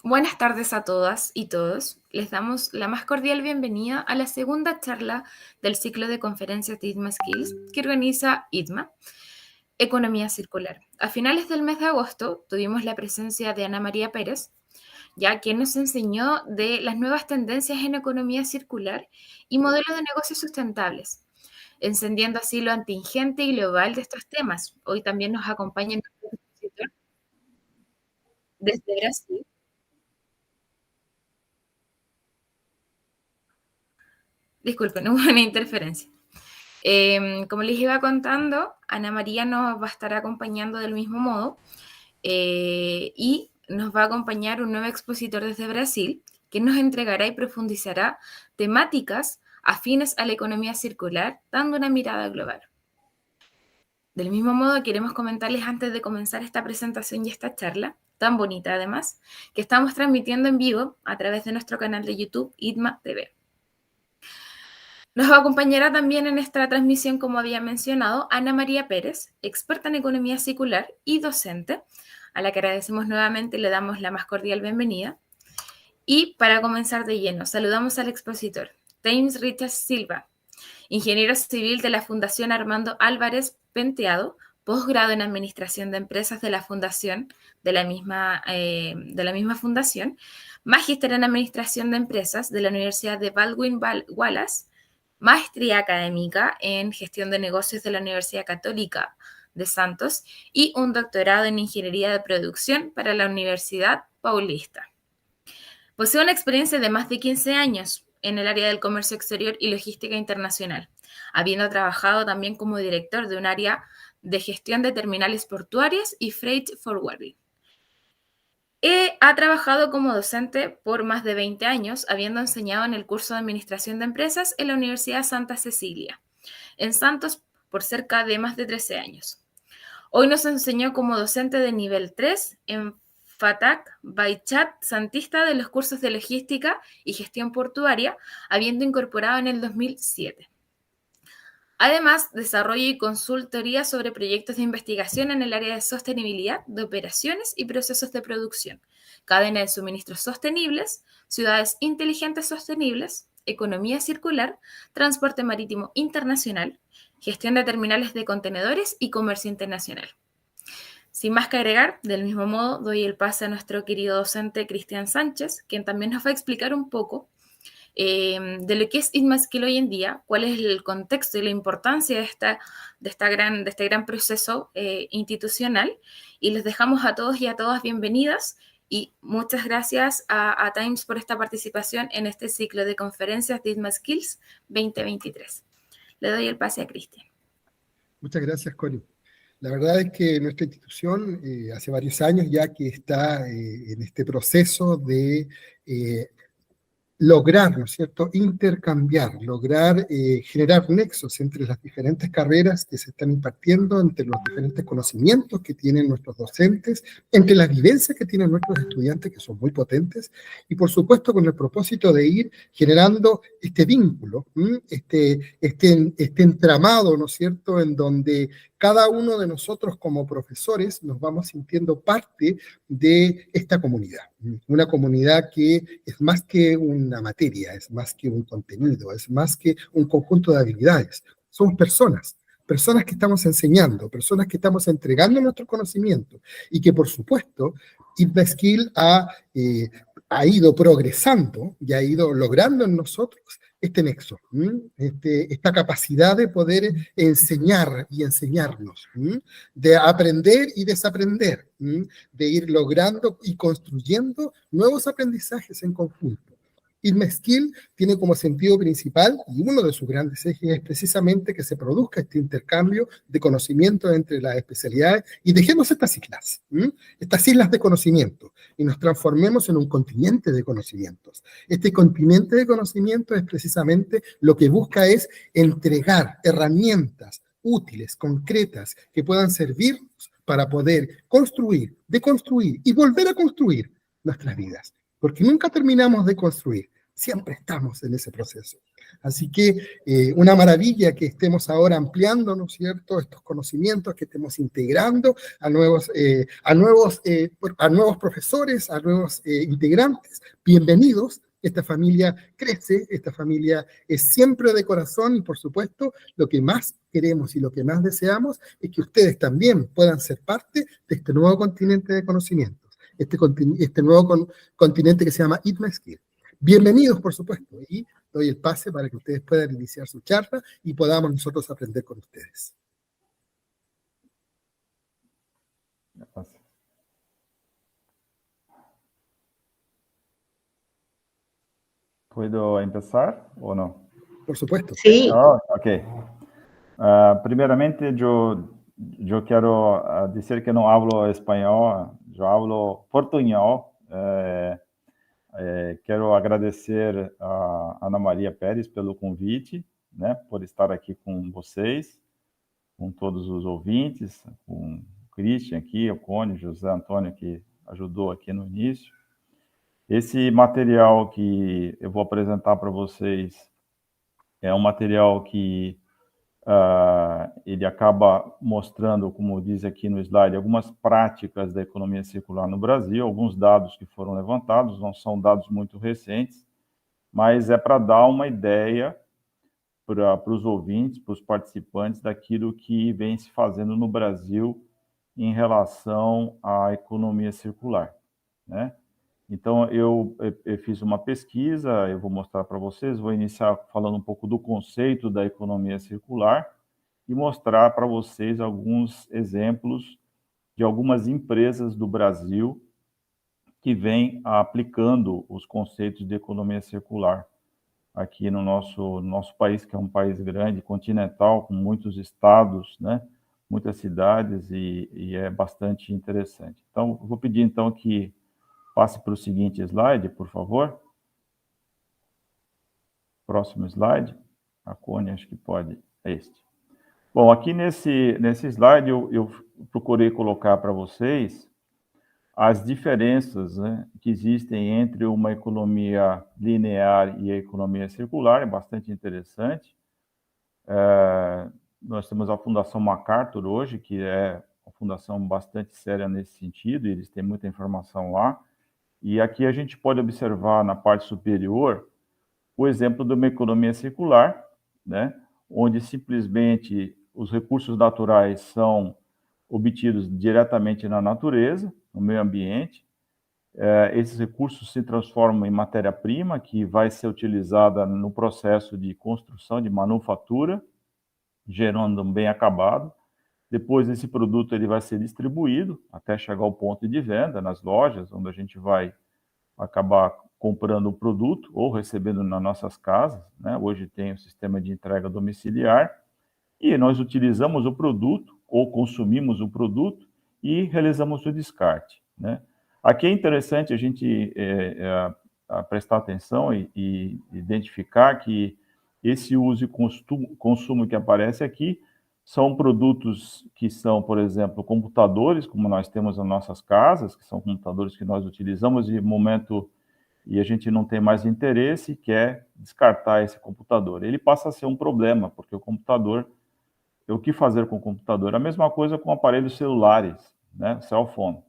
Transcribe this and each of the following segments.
Buenas tardes a todas y todos. Les damos la más cordial bienvenida a la segunda charla del ciclo de conferencias de ITMA Skills que organiza ITMA, Economía Circular. A finales del mes de agosto tuvimos la presencia de Ana María Pérez, ya quien nos enseñó de las nuevas tendencias en economía circular y modelos de negocios sustentables, encendiendo así lo contingente y global de estos temas. Hoy también nos acompaña nuestro expositor desde Brasil. Disculpen, hubo una interferencia. Como les iba contando, Ana María nos va a estar acompañando del mismo modo y nos va a acompañar un nuevo expositor desde Brasil que nos entregará y profundizará temáticas afines a la economía circular, dando una mirada global. Del mismo modo, queremos comentarles antes de comenzar esta presentación y esta charla, tan bonita además, que estamos transmitiendo en vivo a través de nuestro canal de YouTube, ITMA TV. Nos acompañará también en esta transmisión, como había mencionado, Ana María Pérez, experta en economía circular y docente, a la que agradecemos nuevamente y le damos la más cordial bienvenida. Y para comenzar de lleno, saludamos al expositor, James Richard Silva, ingeniero civil de la Fundación Armando Álvarez Penteado, posgrado en Administración de Empresas de la Fundación, de la misma fundación, magíster en Administración de Empresas de la Universidad de Baldwin Wallace, maestría académica en Gestión de Negocios de la Universidad Católica de Santos y un doctorado en Ingeniería de Producción para la Universidad Paulista. Posee una experiencia de más de 15 años en el área del comercio exterior y logística internacional, habiendo trabajado también como director de un área de gestión de terminales portuarias y freight forwarding. Ha trabajado como docente por más de 20 años, habiendo enseñado en el curso de Administración de Empresas en la Universidad Santa Cecilia, en Santos, por cerca de más de 13 años. Hoy nos enseñó como docente de nivel 3 en FATAC Baichat Santista de los cursos de Logística y Gestión Portuaria, habiendo incorporado en el 2007. Además, desarrollo y consultoría sobre proyectos de investigación en el área de sostenibilidad de operaciones y procesos de producción, cadena de suministros sostenibles, ciudades inteligentes sostenibles, economía circular, transporte marítimo internacional, gestión de terminales de contenedores y comercio internacional. Sin más que agregar, del mismo modo, doy el pase a nuestro querido docente Cristian Sánchez, quien también nos va a explicar un poco de lo que es ITMA Skills hoy en día, cuál es el contexto y la importancia de este gran proceso institucional. Y les dejamos a todos y a todas bienvenidas y muchas gracias a Times por esta participación en este ciclo de conferencias de ITMA Skills 2023. Le doy el pase a Cristian. Muchas gracias, Cori. La verdad es que nuestra institución hace varios años ya que está en este proceso de lograr, ¿no es cierto?, intercambiar, lograr generar nexos entre las diferentes carreras que se están impartiendo, entre los diferentes conocimientos que tienen nuestros docentes, entre las vivencias que tienen nuestros estudiantes, que son muy potentes, y por supuesto con el propósito de ir generando este vínculo, este entramado, ¿no es cierto?, en donde cada uno de nosotros como profesores nos vamos sintiendo parte de esta comunidad. Una comunidad que es más que una materia, es más que un contenido, es más que un conjunto de habilidades. Somos personas que estamos enseñando, personas que estamos entregando nuestro conocimiento y que por supuesto ITMA Skills ha ido progresando y ha ido logrando en nosotros este nexo, esta capacidad de poder enseñar y enseñarnos, de aprender y desaprender, de ir logrando y construyendo nuevos aprendizajes en conjunto. ITMA Skills tiene como sentido principal, y uno de sus grandes ejes es precisamente que se produzca este intercambio de conocimiento entre las especialidades y dejemos estas islas de conocimiento, y nos transformemos en un continente de conocimientos. Este continente de conocimiento es precisamente lo que busca es entregar herramientas útiles, concretas, que puedan servirnos para poder construir, deconstruir y volver a construir nuestras vidas, porque nunca terminamos de construir, siempre estamos en ese proceso. Así que una maravilla que estemos ahora ampliando, ¿no es cierto?, estos conocimientos, que estemos integrando a nuevos profesores, a nuevos integrantes. Bienvenidos. Esta familia crece, esta familia es siempre de corazón y, por supuesto, lo que más queremos y lo que más deseamos es que ustedes también puedan ser parte de este nuevo continente de conocimientos, este nuevo continente que se llama ITMESKIL. Bienvenidos, por supuesto, y doy el pase para que ustedes puedan iniciar su charla y podamos nosotros aprender con ustedes. ¿Puedo empezar o no? Por supuesto. Sí. Oh, ok. Primeramente, yo quiero decir que no hablo español, yo hablo portuñol. Quero agradecer a Ana Maria Pérez pelo convite, né, por estar aqui com vocês, com todos os ouvintes, com o Christian aqui, o Cone, José Antônio, que ajudou aqui no início. Esse material que eu vou apresentar para vocês é um material que ele acaba mostrando, como diz aqui no slide, algumas práticas da economia circular no Brasil, alguns dados que foram levantados, não são dados muito recentes, mas é para dar uma ideia para os ouvintes, para os participantes, daquilo que vem se fazendo no Brasil em relação à economia circular, né? Então, eu fiz uma pesquisa, eu vou mostrar para vocês, vou iniciar falando um pouco do conceito da economia circular e mostrar para vocês alguns exemplos de algumas empresas do Brasil que vêm aplicando os conceitos de economia circular aqui no nosso país, que é um país grande, continental, com muitos estados, né, muitas cidades, e é bastante interessante. Então, vou pedir então que passe para o seguinte slide, por favor. Próximo slide. A Cone, acho que pode. É este. Bom, aqui nesse slide eu procurei colocar para vocês as diferenças, né, que existem entre uma economia linear e a economia circular. É bastante interessante. Nós temos a Fundação MacArthur hoje, que é uma fundação bastante séria nesse sentido, e eles têm muita informação lá. E aqui a gente pode observar na parte superior o exemplo de uma economia circular, né, onde simplesmente os recursos naturais são obtidos diretamente na natureza, no meio ambiente. Esses recursos se transformam em matéria-prima, que vai ser utilizada no processo de construção, de manufatura, gerando um bem acabado. Depois, esse produto ele vai ser distribuído até chegar ao ponto de venda, nas lojas, onde a gente vai acabar comprando o produto ou recebendo nas nossas casas, né? Hoje tem o sistema de entrega domiciliar, e nós utilizamos o produto ou consumimos o produto e realizamos o descarte, né? Aqui é interessante a gente prestar atenção e identificar que esse uso e consumo que aparece aqui são produtos que são, por exemplo, computadores, como nós temos nas nossas casas, que são computadores que nós utilizamos e a gente não tem mais interesse e quer descartar esse computador. Ele passa a ser um problema, porque o que fazer com o computador? A mesma coisa com aparelhos celulares, né? Cell phone.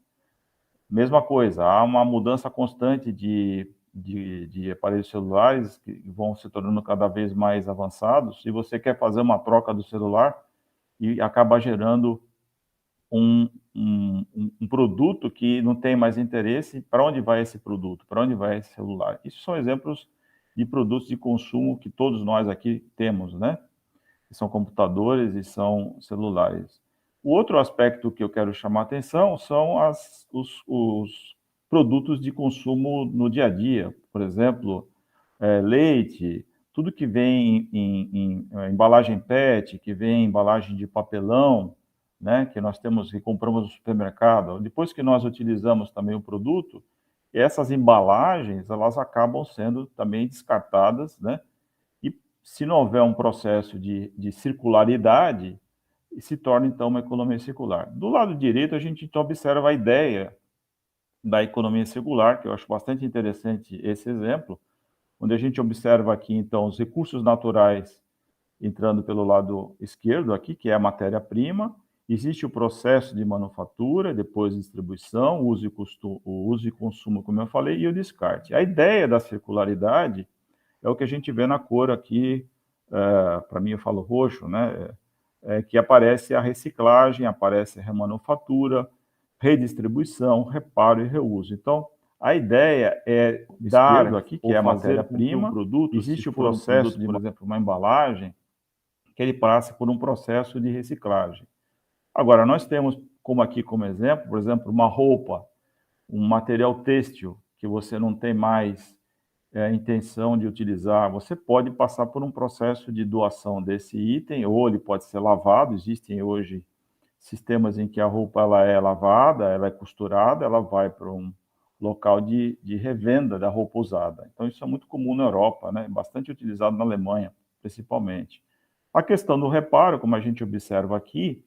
Mesma coisa, há uma mudança constante de aparelhos celulares que vão se tornando cada vez mais avançados. Se você quer fazer uma troca do celular, e acaba gerando um produto que não tem mais interesse. Para onde vai esse produto? Para onde vai esse celular? Isso são exemplos de produtos de consumo que todos nós aqui temos, né? Que são computadores e são celulares. O outro aspecto que eu quero chamar a atenção são os produtos de consumo no dia a dia. Por exemplo, leite, tudo que vem em embalagem PET, que vem em embalagem de papelão, né, que nós temos, que compramos no supermercado. Depois que nós utilizamos também o produto, essas embalagens, elas acabam sendo também descartadas, né? E se não houver um processo de circularidade, se torna, então, uma economia circular. Do lado direito, a gente então observa a ideia da economia circular, que eu acho bastante interessante esse exemplo, onde a gente observa aqui, então, os recursos naturais entrando pelo lado esquerdo aqui, que é a matéria-prima, existe o processo de manufatura, depois distribuição, o uso e consumo, como eu falei, e o descarte. A ideia da circularidade é o que a gente vê na cor aqui, para mim eu falo roxo, né? Que aparece a reciclagem, aparece a remanufatura, redistribuição, reparo e reuso. Então, a ideia é dar aqui, que é a matéria-prima, produto, existe o processo de, por exemplo, uma embalagem, que ele passe por um processo de reciclagem. Agora, nós temos como aqui como exemplo, por exemplo, uma roupa, um material têxtil que você não tem mais intenção de utilizar, você pode passar por um processo de doação desse item, ou ele pode ser lavado. Existem hoje sistemas em que a roupa ela é lavada, ela é costurada, ela vai para um local de revenda da roupa usada. Então, isso é muito comum na Europa, né? Bastante utilizado na Alemanha, principalmente. A questão do reparo, como a gente observa aqui,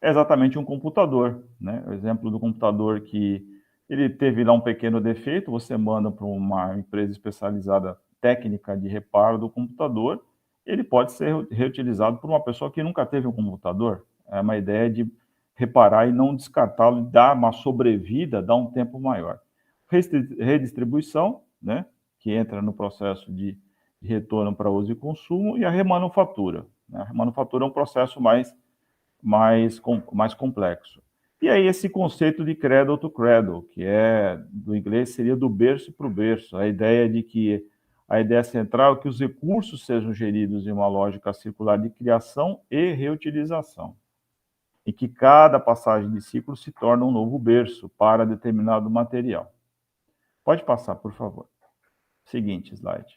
é exatamente um computador, né? O exemplo do computador que ele teve lá um pequeno defeito, você manda para uma empresa especializada técnica de reparo do computador, ele pode ser reutilizado por uma pessoa que nunca teve um computador. É uma ideia de reparar e não descartá-lo, dar uma sobrevida, dar um tempo maior. Redistribuição, né? Que entra no processo de retorno para uso e consumo, e a remanufatura. Né? A remanufatura é um processo mais complexo. E aí esse conceito de cradle to cradle, que do inglês seria do berço para o berço, a ideia de que a ideia central é que os recursos sejam geridos em uma lógica circular de criação e reutilização, e que cada passagem de ciclo se torna um novo berço para determinado material. Pode passar, por favor. Seguinte slide.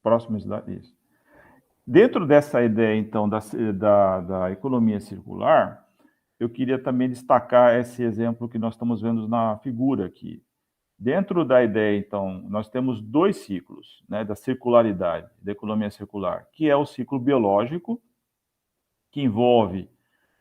Próximo slide, isso. Dentro dessa ideia, então, da economia circular, eu queria também destacar esse exemplo que nós estamos vendo na figura aqui. Dentro da ideia, então, nós temos dois ciclos, né, da circularidade, da economia circular, que é o ciclo biológico, que envolve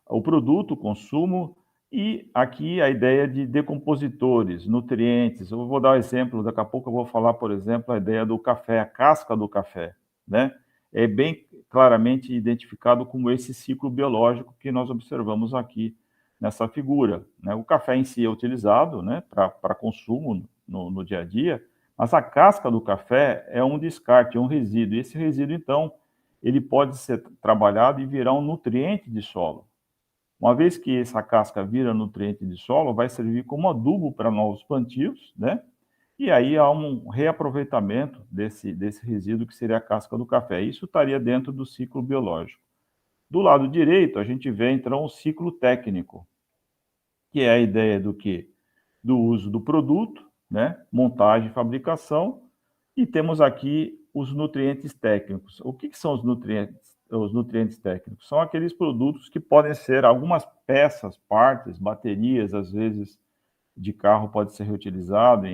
o produto, o consumo, e aqui a ideia de decompositores, nutrientes. Eu vou dar um exemplo, daqui a pouco eu vou falar, por exemplo, a ideia do café, a casca do café, né? É bem claramente identificado como esse ciclo biológico que nós observamos aqui nessa figura, né? O café em si é utilizado, né, para consumo no dia a dia, mas a casca do café é um descarte, é um resíduo. E esse resíduo, então, ele pode ser trabalhado e virar um nutriente de solo. Uma vez que essa casca vira nutriente de solo, vai servir como adubo para novos plantios, né? E aí há um reaproveitamento desse resíduo que seria a casca do café. Isso estaria dentro do ciclo biológico. Do lado direito, a gente vê, então, o ciclo técnico, que é a ideia do quê? Do uso do produto, né? Montagem e fabricação, e temos aqui os nutrientes técnicos. O que são os nutrientes? Os nutrientes técnicos são aqueles produtos que podem ser algumas peças, partes, baterias, às vezes de carro pode ser reutilizado,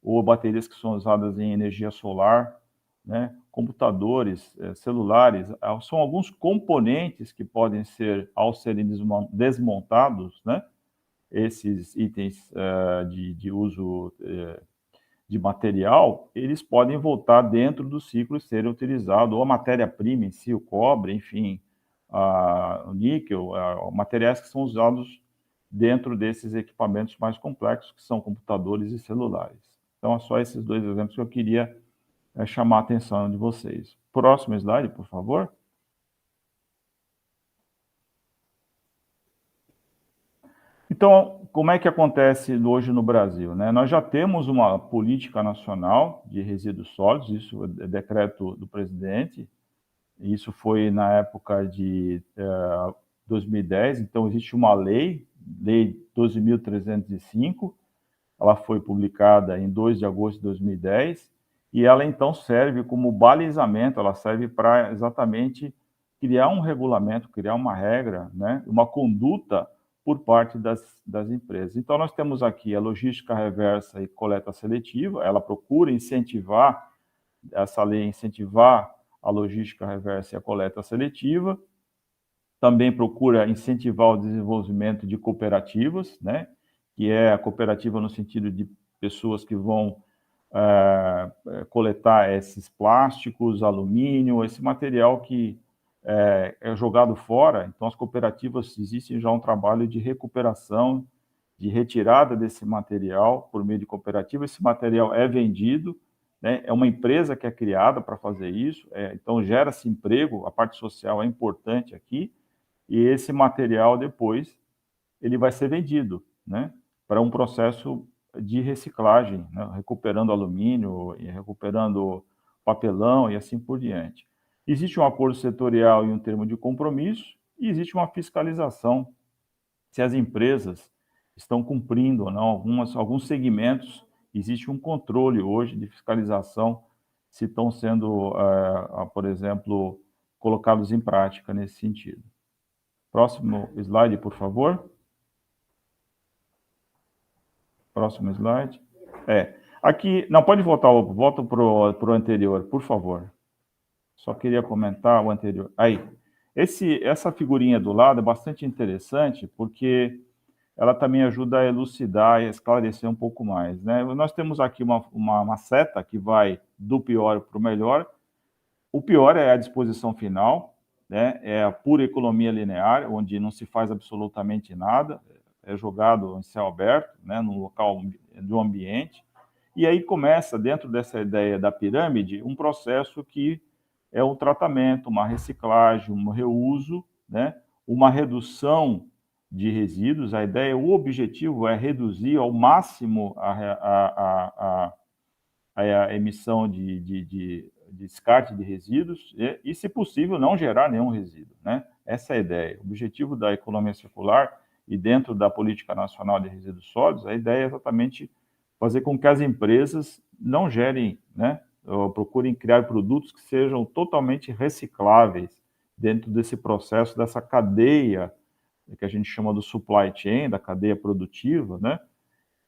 ou baterias que são usadas em energia solar, né? Computadores, celulares, são alguns componentes que podem ser, ao serem desmontados, né? Esses itens de uso de material, eles podem voltar dentro do ciclo e serem utilizados, ou a matéria-prima em si, o cobre, enfim, o níquel, materiais que são usados dentro desses equipamentos mais complexos, que são computadores e celulares. Então, é só esses dois exemplos que eu queria chamar a atenção de vocês. Próximo slide, por favor. Então, como é que acontece hoje no Brasil, né? Nós já temos uma política nacional de resíduos sólidos, isso é decreto do presidente, isso foi na época de 2010, então existe uma lei 12.305, ela foi publicada em 2 de agosto de 2010, e ela então serve como balizamento, ela serve para exatamente criar um regulamento, criar uma regra, né? Uma conduta por parte das empresas. Então, nós temos aqui a logística reversa e coleta seletiva, ela procura incentivar, essa lei incentivar a logística reversa e a coleta seletiva, também procura incentivar o desenvolvimento de cooperativas, né? Que é a cooperativa no sentido de pessoas que vão coletar esses plásticos, alumínio, esse material que é jogado fora. Então, as cooperativas, existe já um trabalho de recuperação, de retirada desse material por meio de cooperativa. Esse material é vendido, né? É uma empresa que é criada para fazer isso, então gera-se emprego, a parte social é importante aqui, e esse material depois ele vai ser vendido, né? Para um processo de reciclagem, né? Recuperando alumínio, e recuperando papelão e assim por diante. Existe um acordo setorial e um termo de compromisso, e existe uma fiscalização se as empresas estão cumprindo ou não. Alguns segmentos, existe um controle hoje de fiscalização se estão sendo, por exemplo, colocados em prática nesse sentido. Próximo slide, por favor. Próximo slide. Aqui, não, pode voltar, volta para o anterior, por favor. Só queria comentar o anterior. Aí, essa figurinha do lado é bastante interessante, porque ela também ajuda a elucidar e esclarecer um pouco mais, né? Nós temos aqui uma seta que vai do pior para o melhor. O pior é a disposição final, né? É a pura economia linear, onde não se faz absolutamente nada, é jogado em céu aberto, né? No local do ambiente. E aí começa, dentro dessa ideia da pirâmide, um processo que é um tratamento, uma reciclagem, um reuso, né? Uma redução de resíduos. A ideia, o objetivo é reduzir ao máximo a emissão de descarte de resíduos e, se possível, não gerar nenhum resíduo, né? Essa é a ideia. O objetivo da economia circular e dentro da Política Nacional de Resíduos Sólidos, a ideia é exatamente fazer com que as empresas não gerem, né, ou procurem criar produtos que sejam totalmente recicláveis dentro desse processo, dessa cadeia que a gente chama do supply chain, da cadeia produtiva, né,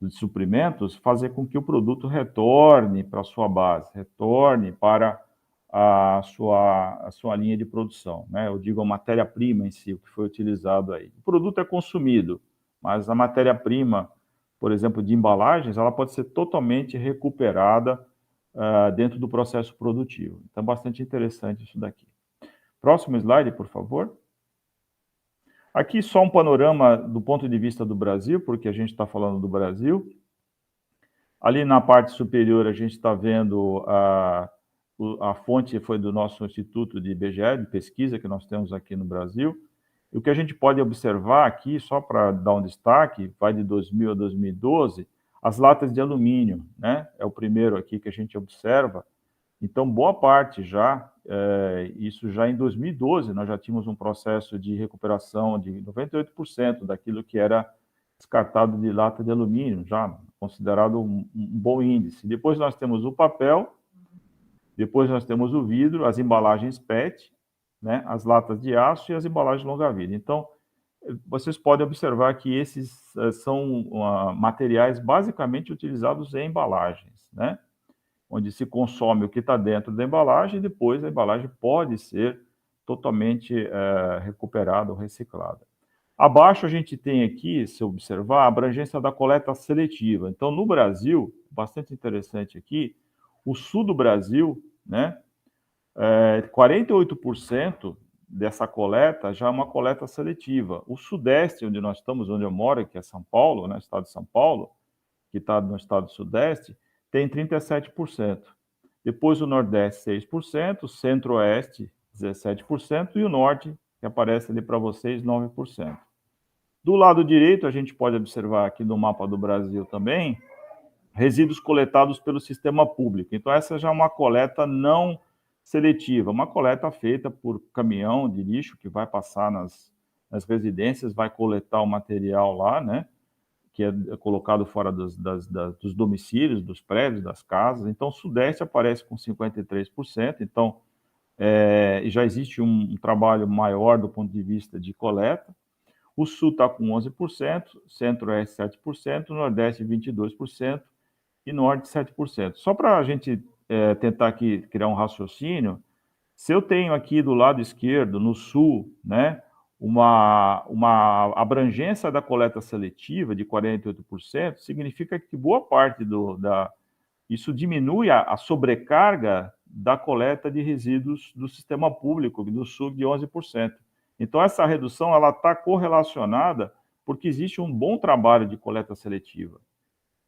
de suprimentos, fazer com que o produto retorne para a sua base, retorne para a sua linha de produção, né? Eu digo a matéria-prima em si, o que foi utilizado aí. O produto é consumido, mas a matéria-prima, por exemplo, de embalagens, ela pode ser totalmente recuperada dentro do processo produtivo. Então, bastante interessante isso daqui. Próximo slide, por favor. Aqui só um panorama do ponto de vista do Brasil, porque a gente está falando do Brasil. Ali na parte superior a gente está vendo a fonte foi do nosso Instituto de IBGE, de pesquisa que nós temos aqui no Brasil. E o que a gente pode observar aqui, só para dar um destaque, vai de 2000 a 2012, as latas de alumínio, né? É o primeiro aqui que a gente observa. Então, boa parte já, isso já em 2012, nós já tínhamos um processo de recuperação de 98% daquilo que era descartado de lata de alumínio, já considerado um bom índice. Depois nós temos o papel, depois nós temos o vidro, as embalagens PET, né, as latas de aço e as embalagens longa-vida. Então, vocês podem observar que esses são materiais basicamente utilizados em embalagens, né? Onde se consome o que está dentro da embalagem e depois a embalagem pode ser totalmente recuperada ou reciclada. Abaixo a gente tem aqui, se observar, a abrangência da coleta seletiva. Então, no Brasil, bastante interessante aqui, o sul do Brasil, né, 48% dessa coleta já é uma coleta seletiva. O sudeste, onde nós estamos, onde eu moro, que é São Paulo, né, estado de São Paulo, que está no estado do sudeste, tem 37%. Depois o nordeste, 6%, o centro-oeste, 17%, e o norte, que aparece ali para vocês, 9%. Do lado direito, a gente pode observar aqui no mapa do Brasil também, resíduos coletados pelo sistema público. Então, essa já é uma coleta não seletiva, uma coleta feita por caminhão de lixo que vai passar nas residências, vai coletar o material lá, né, que é colocado fora dos domicílios, dos prédios, das casas. Então, o Sudeste aparece com 53%. Então, já existe um trabalho maior do ponto de vista de coleta. O Sul está com 11%, Centro-Oeste 7%, Nordeste 22% e Norte 7%. Só para a gente tentar aqui criar um raciocínio, se eu tenho aqui do lado esquerdo, no Sul, né, uma abrangência da coleta seletiva de 48% significa que boa parte isso diminui a sobrecarga da coleta de resíduos do sistema público, do SUG, de 11%. Então, essa redução está correlacionada porque existe um bom trabalho de coleta seletiva.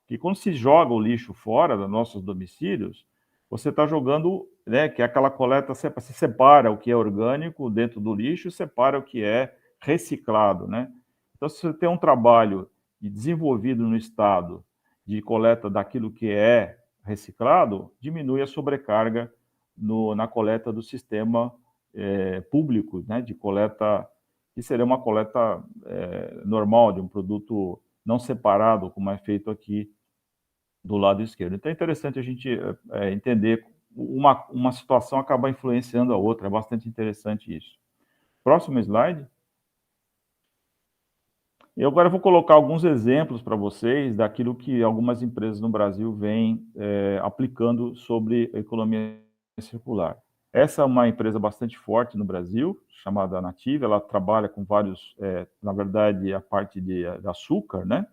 Que quando se joga o lixo fora dos nossos domicílios, você está jogando, né, que aquela coleta se separa o que é orgânico dentro do lixo e separa o que é reciclado, né? Então, se você tem um trabalho desenvolvido no Estado de coleta daquilo que é reciclado, diminui a sobrecarga na coleta do sistema público, né, de coleta, que seria uma coleta normal, de um produto não separado, como é feito aqui do lado esquerdo. Então é interessante a gente entender uma situação acabar influenciando a outra, é bastante interessante isso. Próximo slide. Eu agora vou colocar alguns exemplos para vocês daquilo que algumas empresas no Brasil vêm aplicando sobre a economia circular. Essa é uma empresa bastante forte no Brasil, chamada Native, ela trabalha com vários, na verdade, a parte de açúcar, né?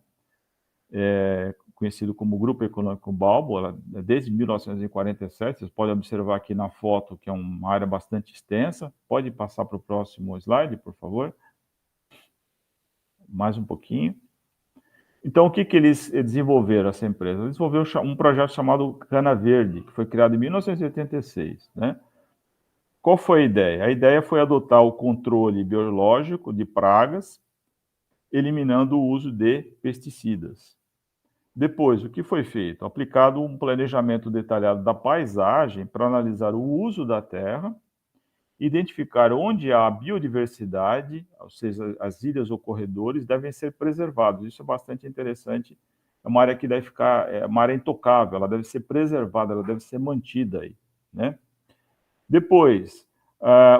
Conhecido como Grupo Econômico Balbo, ela, desde 1947, vocês podem observar aqui na foto que é uma área bastante extensa. Pode passar para o próximo slide, por favor. Mais um pouquinho. Então, o que eles desenvolveram, essa empresa? Eles desenvolveram um projeto chamado Cana Verde, que foi criado em 1986, né? Qual foi a ideia? A ideia foi adotar o controle biológico de pragas, eliminando o uso de pesticidas. Depois, o que foi feito? Aplicado um planejamento detalhado da paisagem para analisar o uso da terra, identificar onde há biodiversidade, ou seja, as ilhas ou corredores devem ser preservados. Isso é bastante interessante. É uma área que deve ficar, é uma área intocável, ela deve ser preservada, ela deve ser mantida aí, né? Depois,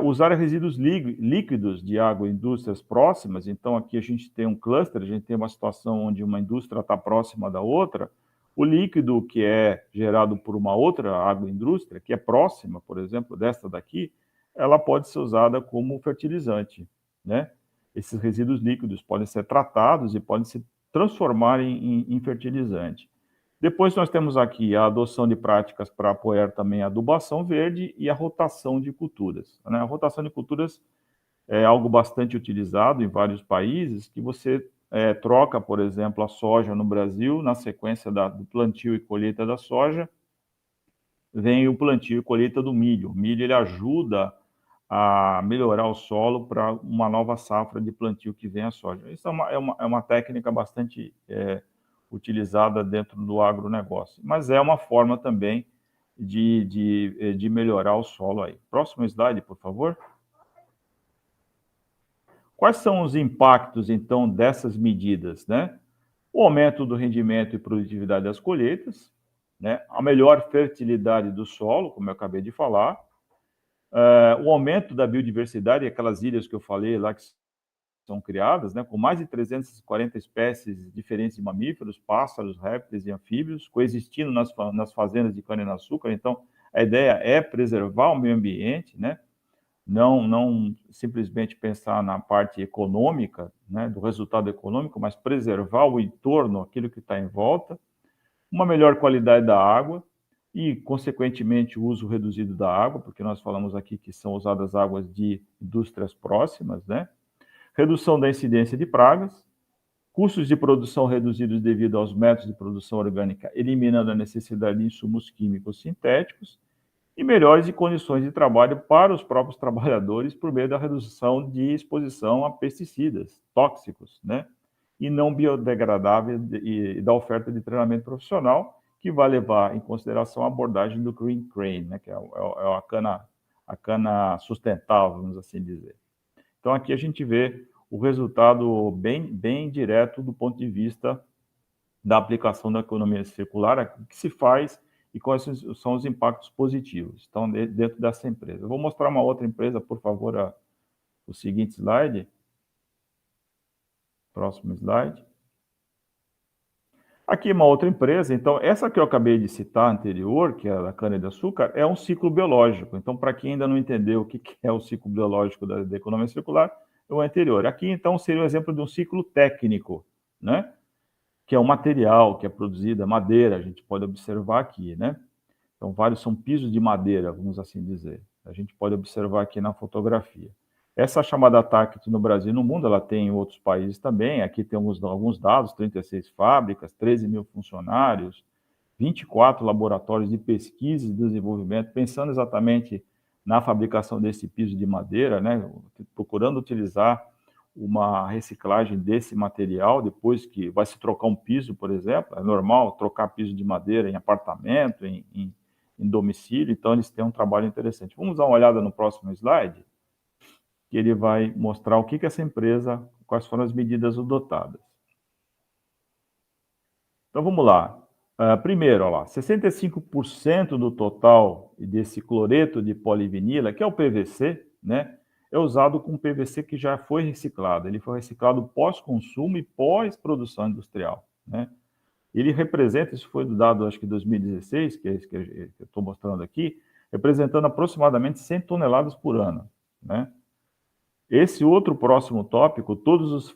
usar resíduos líquidos de água em indústrias próximas. Então, aqui a gente tem um cluster, a gente tem uma situação onde uma indústria está próxima da outra. O líquido que é gerado por uma outra agroindústria, que é próxima, por exemplo, desta daqui, ela pode ser usada como fertilizante, né? Esses resíduos líquidos podem ser tratados e podem se transformar em fertilizante. Depois nós temos aqui a adoção de práticas para apoiar também a adubação verde e a rotação de culturas, né? A rotação de culturas é algo bastante utilizado em vários países, que você troca, por exemplo, a soja no Brasil, na sequência do plantio e colheita da soja, vem o plantio e colheita do milho. O milho ele ajuda a melhorar o solo para uma nova safra de plantio que vem a soja. Isso é uma técnica bastante utilizada dentro do agronegócio, mas é uma forma também de melhorar o solo aí. Próximo slide, por favor. Quais são os impactos, então, dessas medidas, né? O aumento do rendimento e produtividade das colheitas, né? A melhor fertilidade do solo, como eu acabei de falar, o aumento da biodiversidade, aquelas ilhas que eu falei lá que são criadas, né, com mais de 340 espécies diferentes de mamíferos, pássaros, répteis e anfíbios, coexistindo nas fazendas de cana-de-açúcar. Então, a ideia é preservar o meio ambiente, né, não simplesmente pensar na parte econômica, né, do resultado econômico, mas preservar o entorno, aquilo que está em volta, uma melhor qualidade da água e, consequentemente, o uso reduzido da água, porque nós falamos aqui que são usadas águas de indústrias próximas, né, redução da incidência de pragas, custos de produção reduzidos devido aos métodos de produção orgânica, eliminando a necessidade de insumos químicos sintéticos, e melhores condições de trabalho para os próprios trabalhadores por meio da redução de exposição a pesticidas tóxicos, né? E não biodegradáveis e da oferta de treinamento profissional, que vai levar em consideração a abordagem do Green Crane, né? Que é a cana sustentável, vamos assim dizer. Então, aqui a gente vê o resultado bem direto do ponto de vista da aplicação da economia circular, o que se faz e quais são os impactos positivos. Então, dentro dessa empresa. Eu vou mostrar uma outra empresa, por favor, o seguinte slide. Próximo slide. Aqui uma outra empresa. Então, essa que eu acabei de citar anterior, que é a cana-de-açúcar, é um ciclo biológico. Então, para quem ainda não entendeu o que é o ciclo biológico da economia circular, eu o anterior. Aqui, então, seria um exemplo de um ciclo técnico, né? Que é o material que é produzido, a madeira, a gente pode observar aqui, né? Então, vários são pisos de madeira, vamos assim dizer. A gente pode observar aqui na fotografia. Essa chamada TACT no Brasil e no mundo, ela tem em outros países também. Aqui tem alguns dados, 36 fábricas, 13 mil funcionários, 24 laboratórios de pesquisa e desenvolvimento, pensando exatamente na fabricação desse piso de madeira, né? Procurando utilizar uma reciclagem desse material, depois que vai se trocar um piso, por exemplo, é normal trocar piso de madeira em apartamento, em domicílio, então eles têm um trabalho interessante. Vamos dar uma olhada no próximo slide, que ele vai mostrar o que essa empresa, quais foram as medidas adotadas. Então vamos lá. Primeiro, olha lá, 65% do total desse cloreto de polivinila, que é o PVC, né, é usado com PVC que já foi reciclado. Ele foi reciclado pós-consumo e pós-produção industrial, né? Ele representa, isso foi do dado, acho que 2016, que é esse que eu estou mostrando aqui, representando aproximadamente 100 toneladas por ano, né? Esse outro próximo tópico, todos os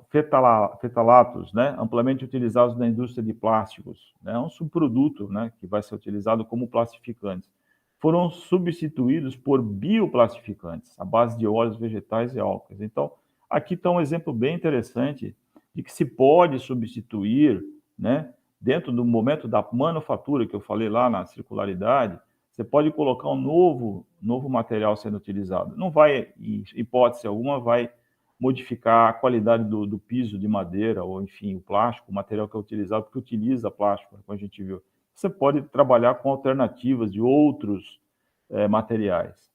fetalatos, né, amplamente utilizados na indústria de plásticos, né, um subproduto, né, que vai ser utilizado como plastificantes, foram substituídos por bioplastificantes, à base de óleos vegetais e álcools. Então, aqui está um exemplo bem interessante de que se pode substituir, né, dentro do momento da manufatura, que eu falei lá na circularidade, você pode colocar um novo material sendo utilizado. Não vai, em hipótese alguma, vai modificar a qualidade do piso de madeira, ou enfim, o plástico, o material que é utilizado, porque utiliza plástico, como a gente viu. Você pode trabalhar com alternativas de outros materiais.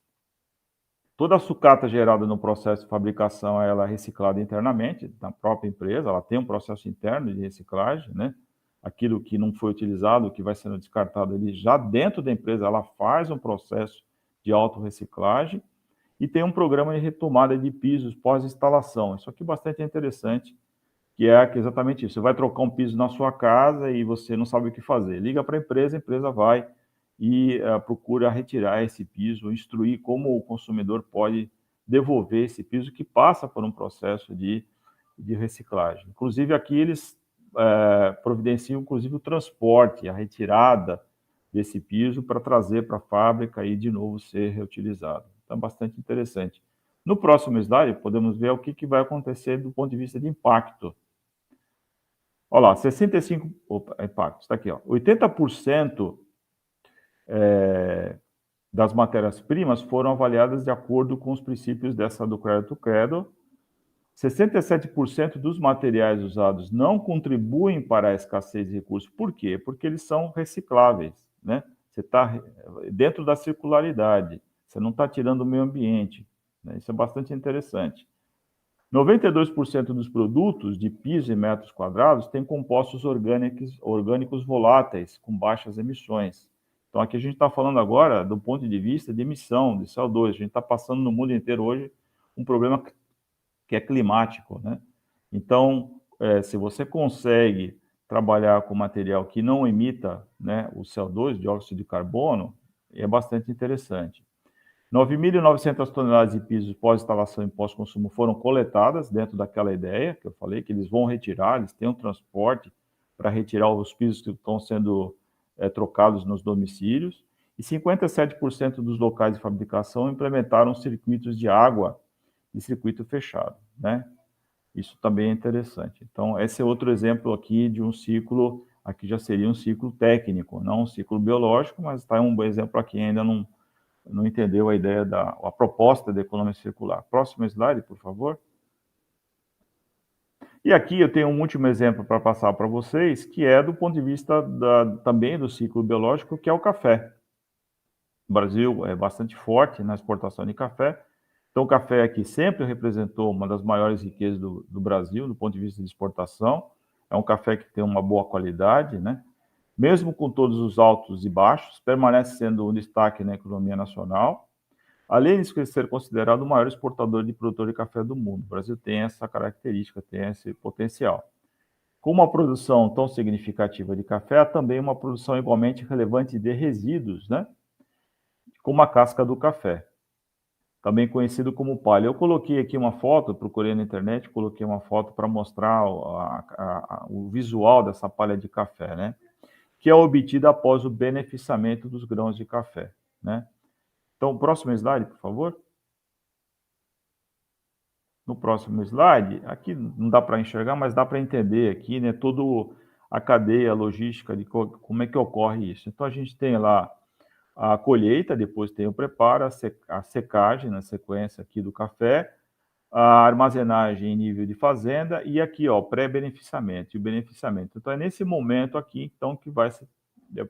Toda a sucata gerada no processo de fabricação, ela é reciclada internamente, na própria empresa, ela tem um processo interno de reciclagem, né? Aquilo que não foi utilizado, que vai sendo descartado ali, já dentro da empresa, ela faz um processo de autorreciclagem e tem um programa de retomada de pisos pós-instalação. Isso aqui é bastante interessante, que é exatamente isso. Você vai trocar um piso na sua casa e você não sabe o que fazer. Liga para a empresa vai e procura retirar esse piso, instruir como o consumidor pode devolver esse piso que passa por um processo de reciclagem. Inclusive, aqui eles providenciam, inclusive, o transporte, a retirada desse piso para trazer para a fábrica e, de novo, ser reutilizado. Então, bastante interessante. No próximo slide, podemos ver o que vai acontecer do ponto de vista de impacto. Olha lá, 65... impacto, está aqui, ó. 80% das matérias-primas foram avaliadas de acordo com os princípios dessa do Cradle to Cradle. 67% dos materiais usados não contribuem para a escassez de recursos. Por quê? Porque eles são recicláveis, né? Você está dentro da circularidade, você não está tirando o meio ambiente, né? Isso é bastante interessante. 92% dos produtos de piso e metros quadrados têm compostos orgânicos voláteis, com baixas emissões. Então, aqui a gente está falando agora do ponto de vista de emissão de CO2. A gente está passando no mundo inteiro hoje um problema que é climático, né? Então, se você consegue trabalhar com material que não emita, né, o CO2, dióxido de carbono, é bastante interessante. 9.900 toneladas de pisos pós-instalação e pós-consumo foram coletadas dentro daquela ideia que eu falei, que eles vão retirar, eles têm um transporte para retirar os pisos que estão sendo trocados nos domicílios, e 57% dos locais de fabricação implementaram circuitos de água de circuito fechado, né? Isso também é interessante. Então, esse é outro exemplo aqui de um ciclo, aqui já seria um ciclo técnico, não um ciclo biológico, mas está um bom exemplo aqui, ainda não entendeu a ideia a proposta da economia circular. Próximo slide, por favor. E aqui eu tenho um último exemplo para passar para vocês, que é do ponto de vista também do ciclo biológico, que é o café. O Brasil é bastante forte na exportação de café. Então, o café aqui sempre representou uma das maiores riquezas do Brasil, do ponto de vista de exportação. É um café que tem uma boa qualidade, né? Mesmo com todos os altos e baixos, permanece sendo um destaque na economia nacional. Além de ser considerado o maior exportador de produtor de café do mundo, o Brasil tem essa característica, tem esse potencial. Com uma produção tão significativa de café, há também uma produção igualmente relevante de resíduos, né? Como a casca do café. também conhecido como palha. Eu coloquei aqui uma foto, procurei na internet, coloquei uma foto para mostrar o visual dessa palha de café, né? Que é obtida após o beneficiamento dos grãos de café, né? Então, próximo slide, por favor. No próximo slide, aqui não dá para enxergar, mas dá para entender aqui, né, toda a cadeia logística de como é que ocorre isso. Então, a gente tem lá a colheita, depois tem o preparo, a secagem, na sequência aqui do café, a armazenagem em nível de fazenda e aqui, ó, pré-beneficiamento e o beneficiamento. Então, é nesse momento aqui, então, que vai se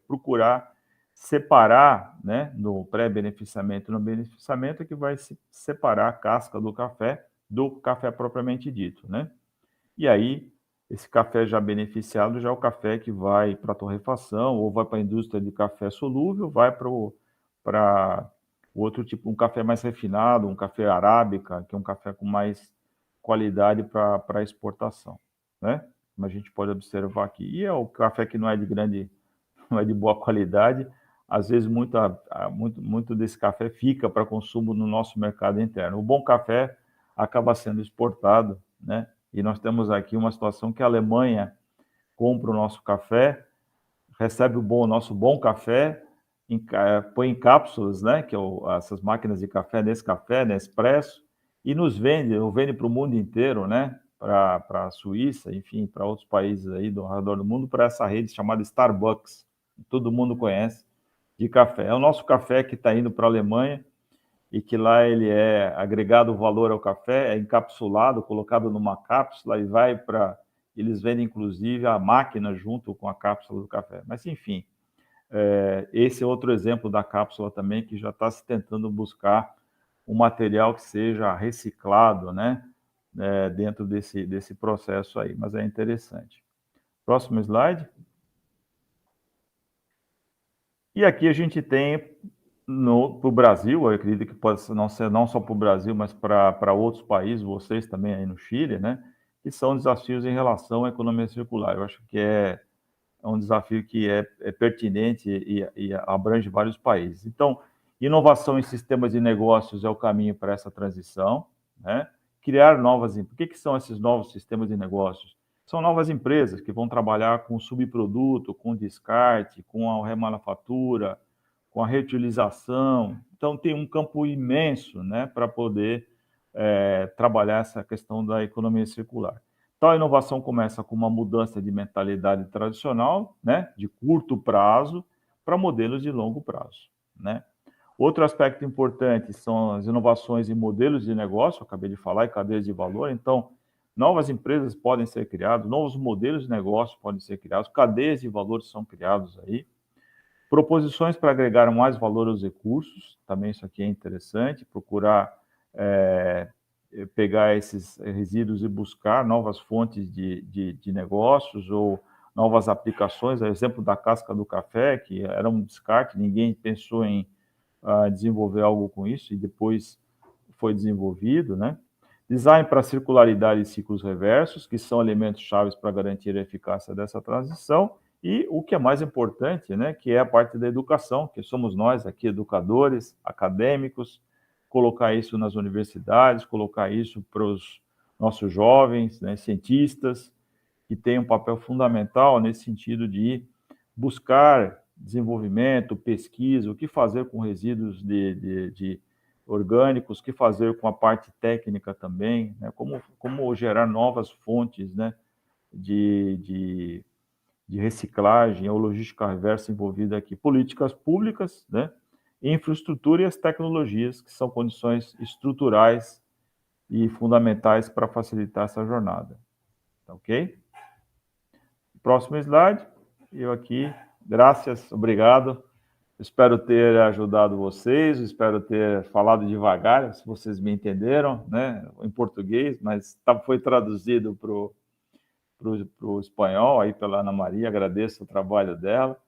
procurar separar, né, no pré-beneficiamento e no beneficiamento, que vai se separar a casca do café propriamente dito, né? E aí, esse café já beneficiado já é o café que vai para a torrefação ou vai para a indústria de café solúvel, vai para o outro tipo, um café mais refinado, um café arábica, que é um café com mais qualidade para exportação, né? Como a gente pode observar aqui. E é o café que não é de grande, não é de boa qualidade, às vezes muito desse café fica para consumo no nosso mercado interno. O bom café acaba sendo exportado, né? E nós temos aqui uma situação que a Alemanha compra o nosso café, recebe o nosso bom café, põe em cápsulas, né? Que é essas máquinas de café, Nescafé, Nespresso, e nos vende para o mundo inteiro, né? Para a Suíça, enfim, para outros países aí do redor do mundo, para essa rede chamada Starbucks, que todo mundo conhece, de café. É o nosso café que está indo para a Alemanha, e que lá ele é agregado valor ao café, é encapsulado, colocado numa cápsula e vai para... Eles vendem, inclusive, a máquina junto com a cápsula do café. Mas, enfim, esse é outro exemplo da cápsula também, que já está se tentando buscar um material que seja reciclado, né, dentro desse processo aí. Mas é interessante. Próximo slide. E aqui a gente tem para o Brasil, eu acredito que pode não ser não só para o Brasil, mas para outros países, vocês também aí no Chile, né? Que são desafios em relação à economia circular. Eu acho que é um desafio que é pertinente e abrange vários países. Então, inovação em sistemas de negócios é o caminho para essa transição, né? Criar novas... O que são esses novos sistemas de negócios? São novas empresas que vão trabalhar com subproduto, com descarte, com a remanufatura, com a reutilização. Então, tem um campo imenso, né, para poder trabalhar essa questão da economia circular. Então, a inovação começa com uma mudança de mentalidade tradicional, né, de curto prazo, para modelos de longo prazo, né? Outro aspecto importante são as inovações em modelos de negócio, eu acabei de falar, e cadeias de valor. Então, novas empresas podem ser criadas, novos modelos de negócio podem ser criados, cadeias de valor são criados aí. Proposições para agregar mais valor aos recursos, também isso aqui é interessante, procurar pegar esses resíduos e buscar novas fontes de negócios ou novas aplicações. O exemplo da casca do café, que era um descarte, ninguém pensou em desenvolver algo com isso e depois foi desenvolvido, né? Design para circularidade e ciclos reversos, que são elementos chaves para garantir a eficácia dessa transição. E o que é mais importante, né, que é a parte da educação, que somos nós aqui, educadores, acadêmicos, colocar isso nas universidades, colocar isso para os nossos jovens, né, cientistas, que têm um papel fundamental nesse sentido de buscar desenvolvimento, pesquisa, o que fazer com resíduos de orgânicos, o que fazer com a parte técnica também, né, como gerar novas fontes, né, de reciclagem ou logística reversa envolvida aqui, políticas públicas, né, infraestrutura e as tecnologias, que são condições estruturais e fundamentais para facilitar essa jornada. Tá ok? Próximo slide. Eu aqui, graças, obrigado. Espero ter ajudado vocês, espero ter falado devagar, se vocês me entenderam, né, em português, mas foi traduzido para o espanhol, aí pela Ana Maria, agradeço o trabalho dela,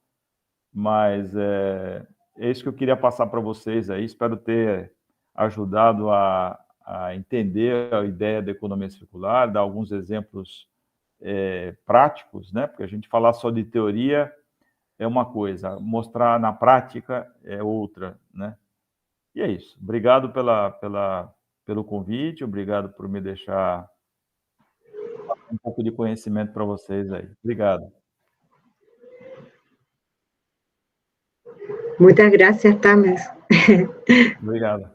mas é isso que eu queria passar para vocês aí, espero ter ajudado a entender a ideia da economia circular, dar alguns exemplos práticos, né, porque a gente falar só de teoria é uma coisa, mostrar na prática é outra, né, E é isso. Obrigado pelo convite, obrigado por me deixar um pouco de conhecimento para vocês aí. Obrigado. Muchas gracias, Tames. Obrigado.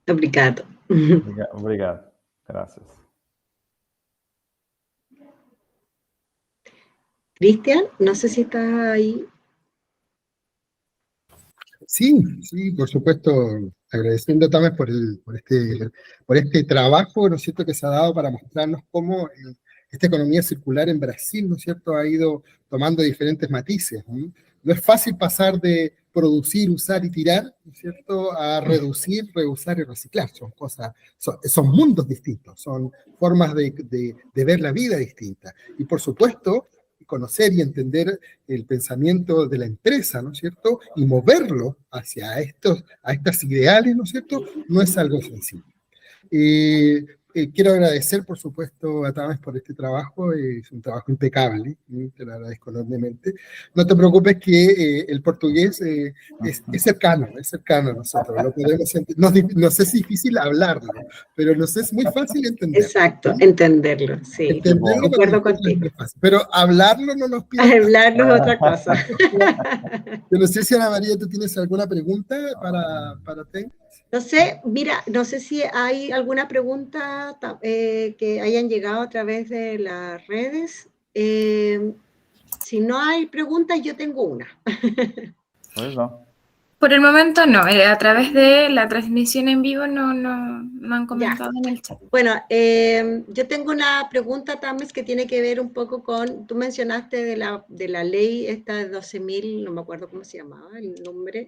Obrigado. Obrigado. Graças. Cristian, no sé si estás ahí. Sí, por supuesto, agradeciendo también por este trabajo, ¿no es cierto?, que se ha dado para mostrarnos cómo esta economía circular en Brasil, ¿no es cierto?, ha ido tomando diferentes matices, ¿no? No es fácil pasar de producir, usar y tirar, ¿no es cierto?, a reducir, reusar y reciclar. Son cosas, son mundos distintos, son formas de ver la vida distintas. Y por supuesto, conocer y entender el pensamiento de la empresa, ¿no es cierto?, y moverlo hacia estas ideales, ¿no es cierto?, no es algo sencillo. Quiero agradecer, por supuesto, a Tames por este trabajo, es un trabajo impecable, te lo agradezco enormemente. No te preocupes que el portugués es cercano a nosotros, lo podemos no sé si es difícil hablarlo, pero nos es muy fácil entenderlo. Exacto, entenderlo, sí. Entenderlo, de acuerdo contigo. Es fácil, pero hablarlo no nos pide. Hablarlo es otra cosa. Yo no sé si, Ana María, tú tienes alguna pregunta para Tames. No sé, mira, no sé si hay alguna pregunta que hayan llegado a través de las redes. Si no hay preguntas, yo tengo una. Pois não. Por el momento no, a través de la transmisión en vivo no han comentado en el chat. Bueno, yo tengo una pregunta, Tames, que tiene que ver un poco con, tú mencionaste de la ley esta de 12.000, no me acuerdo cómo se llamaba el número.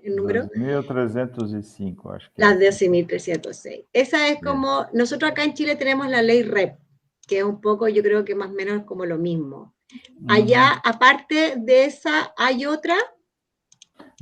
12.305, acho que La 12.306. Esa es como, nosotros acá en Chile tenemos la ley REP, que es un poco, yo creo que más o menos como lo mismo. Allá, aparte de esa, ¿hay otra?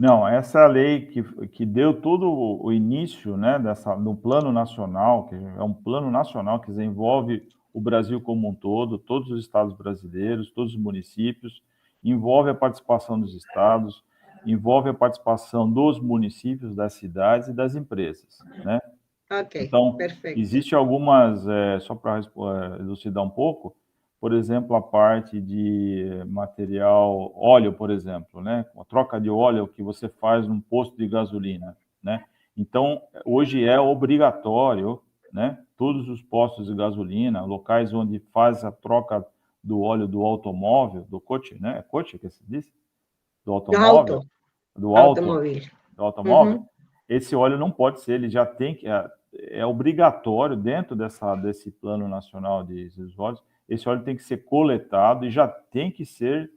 Não, essa lei que deu todo o início, né, do Plano Nacional, que é um plano nacional que envolve o Brasil como um todo, todos os estados brasileiros, todos os municípios, envolve a participação dos estados, envolve a participação dos municípios, das cidades e das empresas, né? Ok, então, perfeito. Existe algumas, só para elucidar um pouco, por exemplo, a parte de material, óleo, por exemplo, né? A troca de óleo que você faz num posto de gasolina, né? Então, hoje é obrigatório, né? Todos os postos de gasolina, locais onde faz a troca do óleo do automóvel, do coche, né? É coche que se diz? Do automóvel? Do automóvel. Esse óleo não pode ser, ele já tem que... É obrigatório, dentro desse plano nacional de resíduos sólidos, esse óleo tem que ser coletado e já tem que ser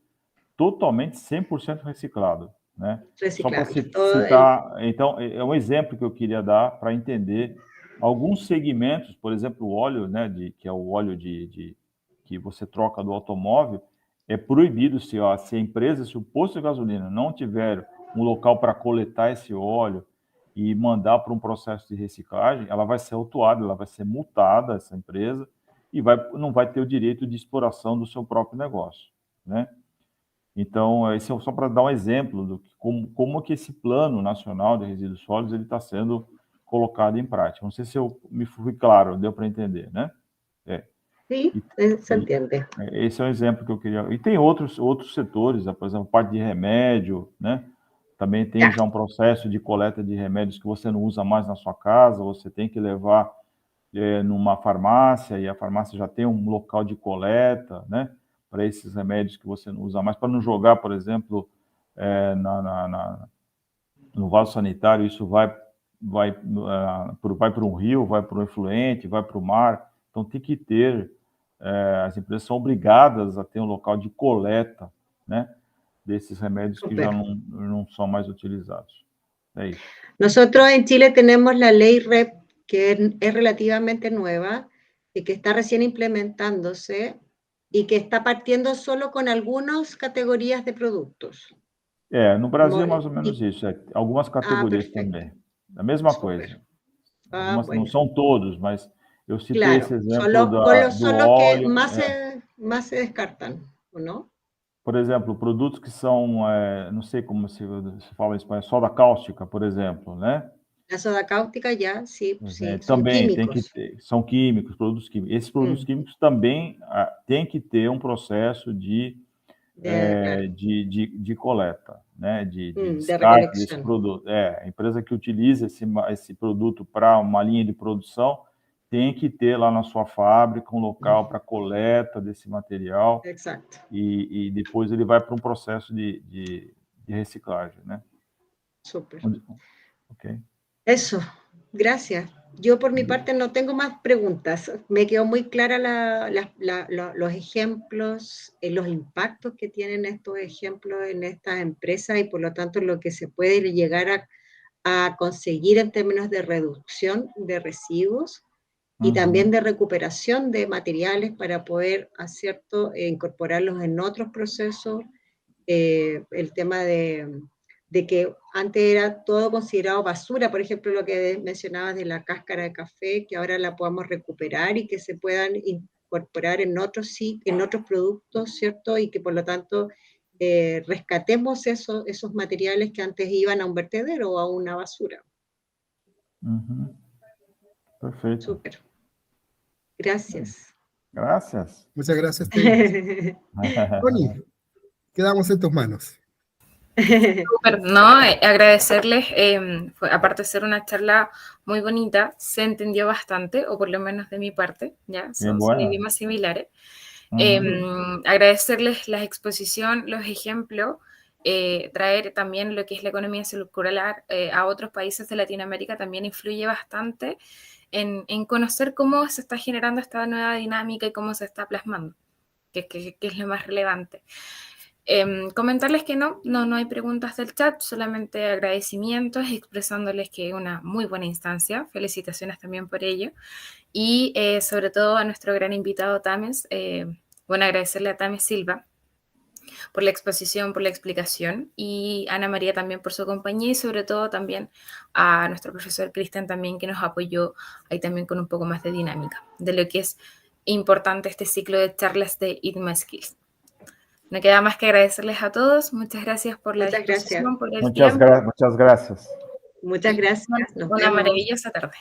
totalmente 100% reciclado, né? Só para citar, então, é um exemplo que eu queria dar para entender alguns segmentos, por exemplo, o óleo, né, que é o óleo que você troca do automóvel, é proibido se a empresa, se o posto de gasolina não tiver um local para coletar esse óleo e mandar para um processo de reciclagem, ela vai ser autuada, ela vai ser multada, essa empresa, e não vai ter o direito de exploração do seu próprio negócio, né? Então, esse é só para dar um exemplo do como que esse Plano Nacional de Resíduos Sólidos ele está sendo colocado em prática. Não sei se eu me fui claro, deu para entender, né? Sim, se entende. Esse é um exemplo que eu queria... E tem outros setores, por exemplo, parte de remédio, né? Também tem já um processo de coleta de remédios que você não usa mais na sua casa, você tem que levar numa farmácia, e a farmácia já tem um local de coleta, né, para esses remédios que você não usa mais, para não jogar, por exemplo, no vaso sanitário, isso vai para um rio, vai para um efluente, vai para o mar. Então, tem que ter, as empresas são obrigadas a ter um local de coleta, né, desses remédios que já não são mais utilizados. É isso. Nosotros en Chile tenemos la ley REP, que es relativamente nueva y que está recién implementándose y que está partiendo solo con algunas categorías de productos. No Brasil é mais ou menos isso, algumas categorias também. A mesma coisa. Não são todos, mas eu citei esse exemplo do óleo. Son los que más se descartan, ¿o no? Por exemplo, produtos que são, não sei como se fala em espanhol, soda cáustica, por exemplo, né? La soda cáustica já, sim, sim, são Também tem químicos. que ter, são químicos, produtos químicos. Esses produtos químicos também tem que ter um processo de Claro, de coleta, né? De de descarte desse recolección. produto. A empresa que utiliza esse produto para uma linha de produção tem que ter lá na sua fábrica um local para coleta desse material. Exacto. E depois ele vai para um processo de reciclagem, né? Súper. Ok. Eso, gracias. Yo por mi parte no tengo más preguntas. Me quedó muy clara los ejemplos, los impactos que tienen estos ejemplos en estas empresas y por lo tanto lo que se puede llegar a conseguir en términos de reducción de residuos y también de recuperación de materiales para poder, ¿cierto?, incorporarlos en otros procesos. El tema de que antes era todo considerado basura, por ejemplo, lo que mencionabas de la cáscara de café, que ahora la podamos recuperar y que se puedan incorporar en otros productos, ¿cierto? Y que por lo tanto rescatemos esos materiales que antes iban a un vertedero o a una basura. Perfeito. Súper. Gracias. Gracias. Muchas gracias, Tony. Tony, quedamos en tus manos. Súper, no, agradecerles, aparte de ser una charla muy bonita, se entendió bastante, o por lo menos de mi parte, ya, son idiomas similares. Agradecerles la exposición, los ejemplos, traer también lo que es la economía circular a otros países de Latinoamérica también influye bastante en conocer cómo se está generando esta nueva dinámica y cómo se está plasmando, que es lo más relevante. Comentarles que no hay preguntas del chat, solamente agradecimientos, expresándoles que es una muy buena instancia, felicitaciones también por ello, y sobre todo a nuestro gran invitado Tames, agradecerle a Tames Silva por la exposición, por la explicación, y Ana María también por su compañía, y sobre todo también a nuestro profesor Cristian también, que nos apoyó ahí también con un poco más de dinámica, de lo que es importante este ciclo de charlas de Eat My Skills. No queda más que agradecerles a todos. Muchas gracias por la disposición, por el tiempo. Muchas gracias. Muchas gracias. Una maravillosa tarde.